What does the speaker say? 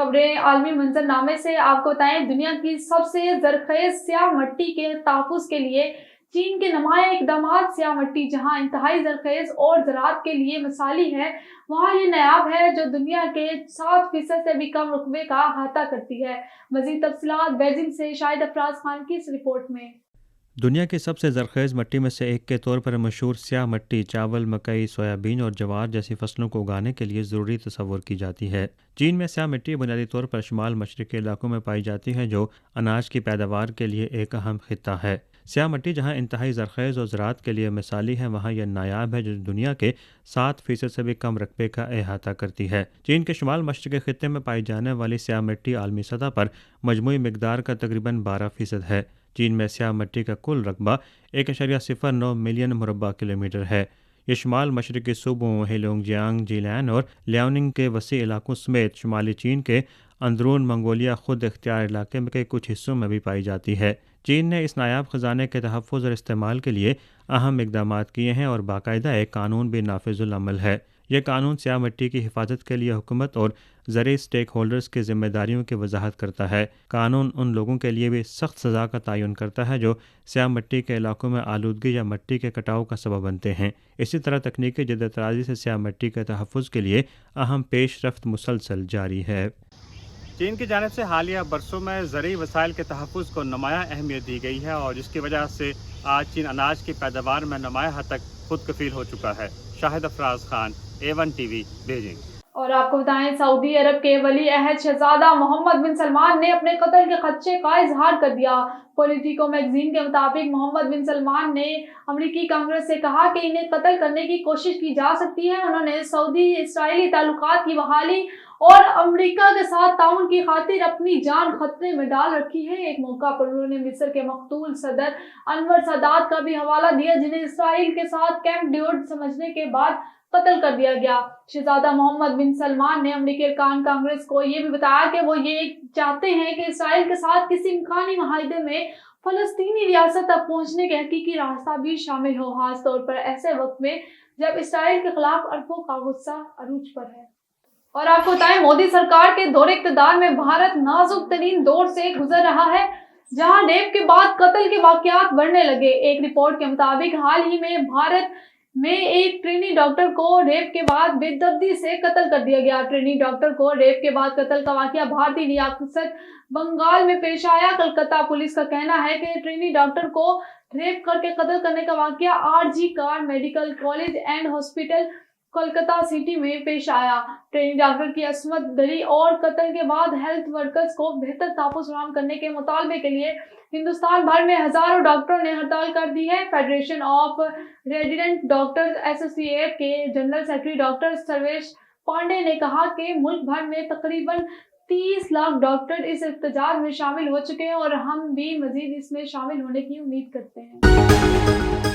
خبریں عالمی منظرنامے سے آپ کو بتائیں، دنیا کی سب سے زرخیز سیاہ مٹی کے تحفظ کے لیے چین کے نمایاں اقدامات۔ سیاہ مٹی جہاں انتہائی زرخیز اور زراعت کے لیے مثالی ہے، وہاں یہ نایاب ہے جو دنیا کے 7% سے بھی کم رقبے کا احاطہ کرتی ہے۔ مزید تفصیلات بیجنگ سے شاہد افراز خان کی اس رپورٹ میں۔ دنیا کی سب سے زرخیز مٹی میں سے ایک کے طور پر مشہور سیاہ مٹی چاول، مکئی، سویابین اور جوار جیسی فصلوں کو اگانے کے لیے ضروری تصور کی جاتی ہے۔ چین میں سیاہ مٹی بنیادی طور پر شمال مشرقی علاقوں میں پائی جاتی ہے، جو اناج کی پیداوار کے لیے ایک اہم خطہ ہے۔ سیاہ مٹی جہاں انتہائی زرخیز اور زراعت کے لیے مثالی ہے، وہاں یہ نایاب ہے جو دنیا کے 7% سے بھی کم رقبے کا احاطہ کرتی ہے۔ چین کے شمال مشرقی خطے میں پائی جانے والی سیاہ مٹی عالمی سطح پر مجموعی مقدار کا تقریباً 12% ہے۔ چین میں سیاہ مٹی کا کل رقبہ 1.09 ملین مربع کلومیٹر ہے۔ یہ شمال مشرقی صوبوں ہیلونگ جیانگ، جیلان اور لیاوننگ کے وسیع علاقوں سمیت شمالی چین کے اندرون منگولیا خود اختیار علاقے کے کچھ حصوں میں بھی پائی جاتی ہے۔ چین نے اس نایاب خزانے کے تحفظ اور استعمال کے لیے اہم اقدامات کیے ہیں اور باقاعدہ ایک قانون بھی نافذ العمل ہے۔ یہ قانون سیاہ مٹی کی حفاظت کے لیے حکومت اور زرعی سٹیک ہولڈرز کی ذمہ داریوں کی وضاحت کرتا ہے۔ قانون ان لوگوں کے لیے بھی سخت سزا کا تعین کرتا ہے جو سیاہ مٹی کے علاقوں میں آلودگی یا مٹی کے کٹاؤ کا سبب بنتے ہیں۔ اسی طرح تکنیکی جدت طرازی سے سیاہ مٹی کے تحفظ کے لیے اہم پیش رفت مسلسل جاری ہے۔ چین کی جانب سے حالیہ برسوں میں زرعی وسائل کے تحفظ کو نمایاں اہمیت دی گئی ہے اور جس کی وجہ سے آج چین اناج کی پیداوار میں نمایاں حد تک خود کفیل ہو چکا ہے۔ Shahid Afraz Khan, A1 TV, Beijing. اور آپ کو بتائیں، سعودی عرب کے ولی عہد شہزادہ محمد بن سلمان نے اپنے قتل کے خدشے کا اظہار کر دیا۔ پولیٹیکو میگزین کے مطابق محمد بن سلمان نے امریکی کانگریس سے کہا کہ انہیں قتل کرنے کی کوشش کی جا سکتی ہے۔ انہوں نے سعودی اسرائیلی تعلقات کی بحالی اور امریکہ کے ساتھ تعاون کی خاطر اپنی جان خطرے میں ڈال رکھی ہے۔ ایک موقع پر انہوں نے مصر کے مقتول صدر انور سادات کا بھی حوالہ دیا، جنہیں اسرائیل کے ساتھ کیمپ ڈیوڈ سمجھنے کے بعد قتل کر دیا گیا۔ شہزادہ محمد بن سلمان نے امریکی ارکان کانگریس کو یہ بھی بتایا کہ وہ یہ چاہتے ہیں کہ اسرائیل کے ساتھ کسی امکانی معاہدے میں فلسطینی ریاست تک پہنچنے کے حقیقی راستہ بھی شامل ہو، خاص طور پر ایسے وقت میں جب اسرائیل کے خلاف عربوں کا غصہ عروج پر ہے۔ اور آپ کو بتائیں، مودی سرکار کے دور اقتدار میں بھارت نازک ترین دور سے گزر رہا ہے، جہاں ریپ کے بعد قتل کے واقعات بڑھنے لگے۔ ایک رپورٹ کے مطابق حال ہی میں بھارت میں ایک ٹرینی ڈاکٹر کو ریپ کے بعد بے دردی سے قتل کر دیا گیا۔ ٹرینی ڈاکٹر کو ریپ کے بعد قتل کا واقعہ بھارتی ریاست بنگال میں پیش آیا۔ کلکتہ پولیس کا کہنا ہے کہ ٹرینی ڈاکٹر کو ریپ کر کے قتل کرنے کا واقعہ RG car medical college and hospital Kolkata city میں پیش آیا۔ ٹرینی ڈاکٹر کی عصمت دری اور قتل کے بعد ہیلتھ ورکرز کو بہتر تحفظ فراہم کرنے کے مطالبے کے لیے ہندوستان بھر میں ہزاروں ڈاکٹروں نے ہڑتال کر دی ہے۔ فیڈریشن آف ریزیڈنٹ ڈاکٹرز ایسوسی ایٹ کے general secretary doctor Sarvesh Pandey نے کہا کہ ملک بھر میں تقریباً 30 لاکھ ڈاکٹر اس احتجاج میں شامل ہو چکے ہیں اور ہم بھی مزید اس میں شامل ہونے کی امید کرتے ہیں۔